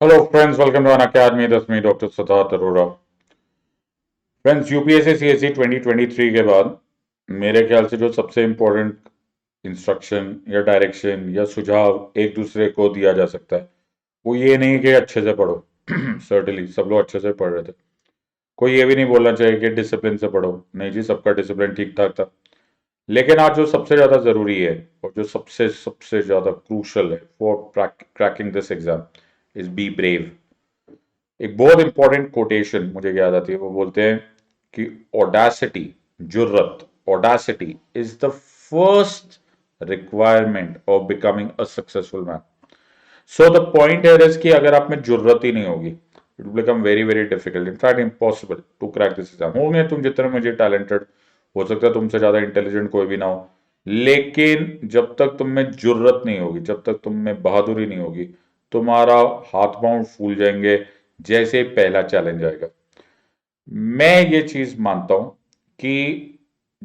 Hello friends, welcome to an academy. That's me, Dr. Siddharth Arora. Friends, UPSC CSC 2023 के बाद मेरे ख्याल से जो सबसे इम्पोर्टेंट इंस्ट्रक्शन या डायरेक्शन या सुझाव एक दूसरे को दिया जा सकता है वो ये नहीं कि अच्छे से पढ़ो। सर्टनली सब लोग अच्छे से पढ़ रहे थे। कोई ये भी नहीं बोलना चाहिए कि डिसिप्लिन से पढ़ो। नहीं जी, सबका डिसिप्लिन ठीक ठाक था। लेकिन आज जो सबसे ज़्यादा ज़रूरी है और जो सबसे सबसे ज़्यादा क्रूशल है for cracking this exam is be brave. एक बहुत इंपॉर्टेंट कोटेशन मुझे याद आती है। वो बोलते हैं कि ऑडासिटी, जुर्रत, audacity is the first requirement of becoming a successful man. So the point है इज कि अगर आप में जुर्रत ही नहीं होगी, it will become very very difficult, in fact impossible to crack this exam. होंगे तुम जितने मुझे टैलेंटेड, हो सकता है तुमसे ज्यादा इंटेलिजेंट कोई भी ना हो, लेकिन जब तक तुम में जुर्रत नहीं होगी, जब तक तुम में बहादुरी नहीं होगी, तुम्हारा हाथ पांव फूल जाएंगे जैसे पहला चैलेंज आएगा। मैं ये चीज मानता हूं कि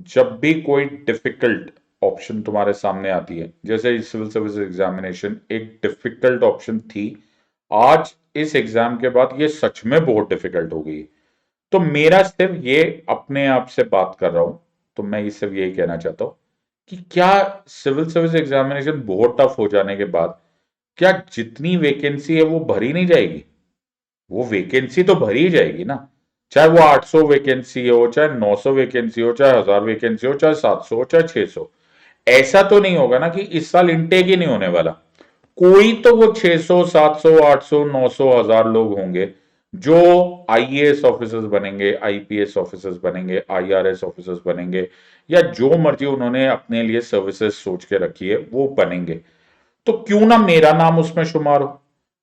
जब भी कोई डिफिकल्ट ऑप्शन तुम्हारे सामने आती है, जैसे सिविल सर्विस एग्जामिनेशन एक डिफिकल्ट ऑप्शन थी, आज इस एग्जाम के बाद ये सच में बहुत डिफिकल्ट हो गई। तो मेरा सिर्फ ये, अपने आप से बात कर रहा हूं, तो मैं ये सिर्फ यही कहना चाहता हूं कि क्या सिविल सर्विस एग्जामिनेशन बहुत टफ हो जाने के बाद क्या जितनी वैकेंसी है वो भरी नहीं जाएगी? वो वैकेंसी तो भरी ही जाएगी ना। चाहे वो 800 वैकेंसी हो, चाहे 900 वैकेंसी हो, चाहे 1000 वैकेंसी हो, चाहे 700 हो, चाहे 600। ऐसा तो नहीं होगा ना कि इस साल इनटेक ही नहीं होने वाला। कोई तो वो 600, 700, 800, 900, 1000 लोग होंगे जो आईएएस ऑफिसर्स बनेंगे, आईपीएस ऑफिसर्स बनेंगे, आईआरएस ऑफिसर्स बनेंगे, या जो मर्जी उन्होंने अपने लिए सर्विसेज सोच के रखी है वो बनेंगे। तो क्यों ना मेरा नाम उसमें शुमार हो,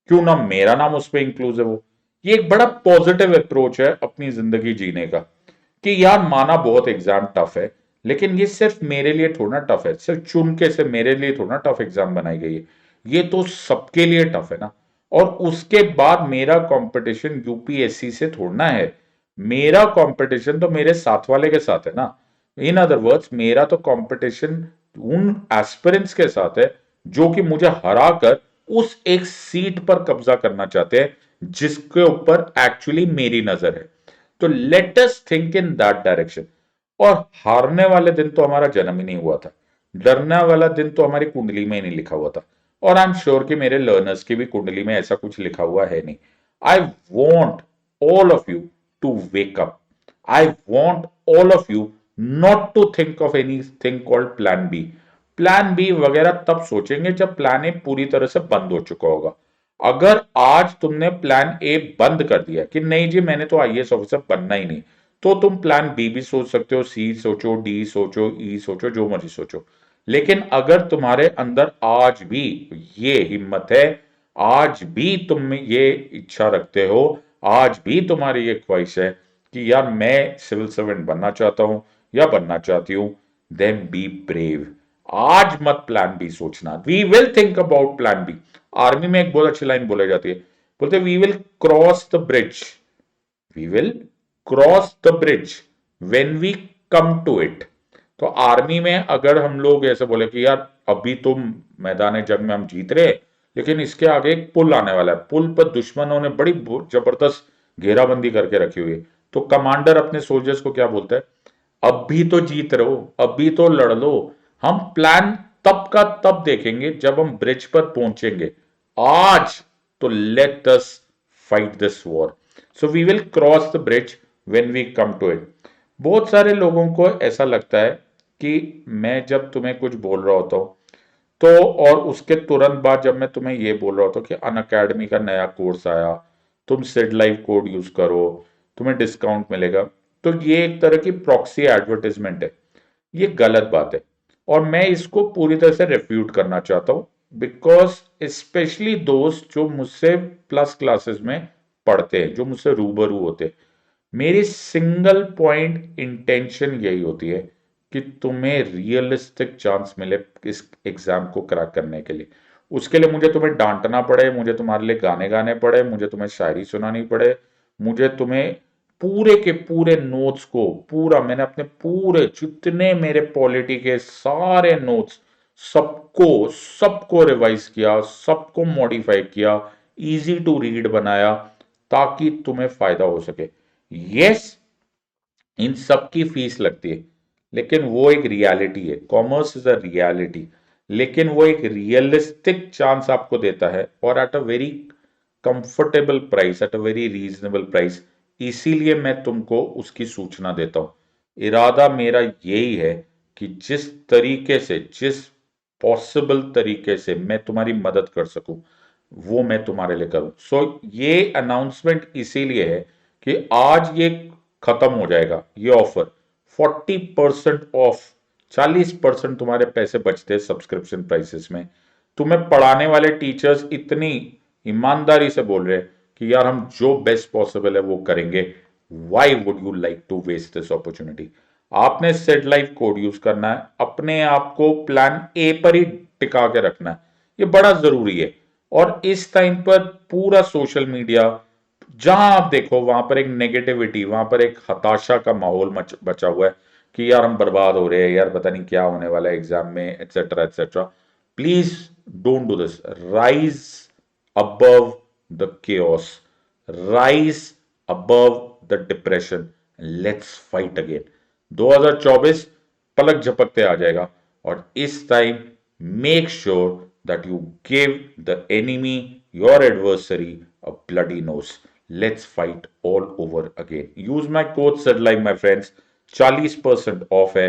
क्यों ना मेरा नाम उसमें इंक्लूसिव हो। ये एक बड़ा पॉजिटिव अप्रोच है अपनी जिंदगी जीने का, कि यार माना बहुत एग्जाम टफ है, लेकिन ये सिर्फ मेरे लिए थोड़ा टफ है, सिर्फ चुन के से मेरे लिए थोड़ा टफ एग्जाम बनाई गई है। ये तो सबके लिए टफ है ना। और उसके बाद मेरा कंपटीशन यूपीएससी से थोड़ा है, मेरा कंपटीशन तो मेरे साथ वाले के साथ है ना। इन अदर वर्ड्स, मेरा तो कंपटीशन उन एस्पिरेंट्स के साथ है जो कि मुझे हराकर उस एक सीट पर कब्जा करना चाहते हैं जिसके ऊपर एक्चुअली मेरी नजर है। तो let us think in that direction. और हारने वाले दिन तो हमारा जन्म ही नहीं हुआ था, डरने वाला दिन तो हमारी कुंडली में ही नहीं लिखा हुआ था। और आई एम श्योर कि मेरे लर्नर्स की भी कुंडली में ऐसा कुछ लिखा हुआ है नहीं। I want all of you to wake up. I want all of you not to think of anything called plan B. Plan B वगैरह तब सोचेंगे जब प्लान ए पूरी तरह से बंद हो चुका होगा। अगर आज तुमने प्लान ए बंद कर दिया कि नहीं जी मैंने तो आईएएस ऑफिसर बनना ही नहीं, तो तुम प्लान बी भी सोच सकते हो, सी सोचो, डी सोचो, ई सोचो, जो मर्जी सोचो। लेकिन अगर तुम्हारे अंदर आज भी ये हिम्मत है, आज भी तुम में ये इच्छा रखते हो, आज भी तुम्हारी ये ख्वाहिश है कि यार मैं सिविल सर्वेंट बनना चाहता हूं या बनना चाहती हूं, देन बी ब्रेव। आज मत प्लान बी सोचना। We will think about plan B. Army में एक बहुत अच्छी लाइन बोली जाती है, बोलते we will cross the bridge, we will cross the bridge when we come to it. तो आर्मी में अगर हम लोग ऐसे बोले कि यार अभी तो मैदान जंग में हम जीत रहे, लेकिन इसके आगे एक पुल आने वाला है, पुल पर दुश्मनों ने बड़ी जबरदस्त घेराबंदी करके रखी हुई है, तो कमांडर अपने सोल्जर्स को क्या बोलता है? अब भी तो जीत रहो, अब भी तो लड़ लो, हम प्लान तब का तब देखेंगे जब हम ब्रिज पर पहुंचेंगे। आज तो let us fight this war. So we will cross the bridge when we come to it. बहुत सारे लोगों को ऐसा लगता है कि मैं जब तुम्हें कुछ बोल रहा होता हूँ, तो और उसके तुरंत बाद जब मैं तुम्हें ये बोल रहा होता हूँ कि अन अकेडमी का नया कोर्स आया, तुम सिड लाइव कोड यूज करो, तुम्हें डिस्काउंट मिलेगा, तो ये एक तरह की प्रॉक्सी एडवर्टाइजमेंट है। ये गलत बात है और मैं इसको पूरी तरह से रेफ्यूट करना चाहता हूं, बिकॉज स्पेशली दोस्त जो मुझसे प्लस क्लासेस में पढ़ते हैं, जो मुझसे रूबरू होते हैं, मेरी सिंगल पॉइंट इंटेंशन यही होती है कि तुम्हें रियलिस्टिक चांस मिले इस एग्जाम को क्रैक करने के लिए। उसके लिए मुझे तुम्हें डांटना पड़े, मुझे तुम्हारे लिए गाने गाने पड़े, मुझे तुम्हें शायरी सुनानी पड़े, मुझे तुम्हें पूरे के पूरे नोट्स को, पूरा मैंने अपने पूरे जितने मेरे पॉलिटी के सारे नोट्स सबको सबको रिवाइज किया, सबको मॉडिफाई किया, इजी टू रीड बनाया ताकि तुम्हें फायदा हो सके। यस, इन सब की फीस लगती है, लेकिन वो एक रियलिटी है, कॉमर्स इज अ रियलिटी, लेकिन वो एक रियलिस्टिक चांस आपको देता है और at a very comfortable price, at a very reasonable price. इसीलिए मैं तुमको उसकी सूचना देता हूं। इरादा मेरा यही है कि जिस तरीके से, जिस पॉसिबल तरीके से मैं तुम्हारी मदद कर सकूं, वो मैं तुम्हारे लिए करूं। सो ये अनाउंसमेंट इसीलिए है कि आज ये खत्म हो जाएगा ये ऑफर। 40% ऑफ, 40% तुम्हारे पैसे बचते हैं सब्सक्रिप्शन प्राइसेस में। तुम्हें पढ़ाने वाले टीचर्स इतनी ईमानदारी से बोल रहे हैं कि यार हम जो बेस्ट पॉसिबल है वो करेंगे। Why would you like to waste this opportunity? आपने सेट लाइफ कोड यूज करना है, अपने आप को प्लान ए पर ही टिका के रखना है, ये बड़ा जरूरी है। और इस टाइम पर पूरा सोशल मीडिया, जहां आप देखो वहां पर एक नेगेटिविटी, वहां पर एक हताशा का माहौल बचा हुआ है कि यार हम बर्बाद हो रहे हैं, यार पता नहीं क्या होने वाला है एग्जाम में, etcetera etcetera. Please don't do this. Rise above the chaos, rise above the depression, let's fight again. 2024 पलक झपकते आ जाएगा और इस time make sure that you give the enemy, your adversary, a bloody nose. Let's fight all over again. Use my code SEDLIVE my friends. 40% off है,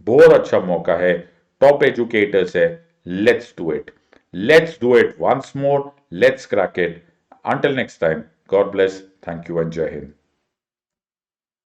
बहुत अच्छा मौका है, top educators है। Let's do it, let's do it once more, let's crack it. Until next time, God bless, thank you and जय हिंद।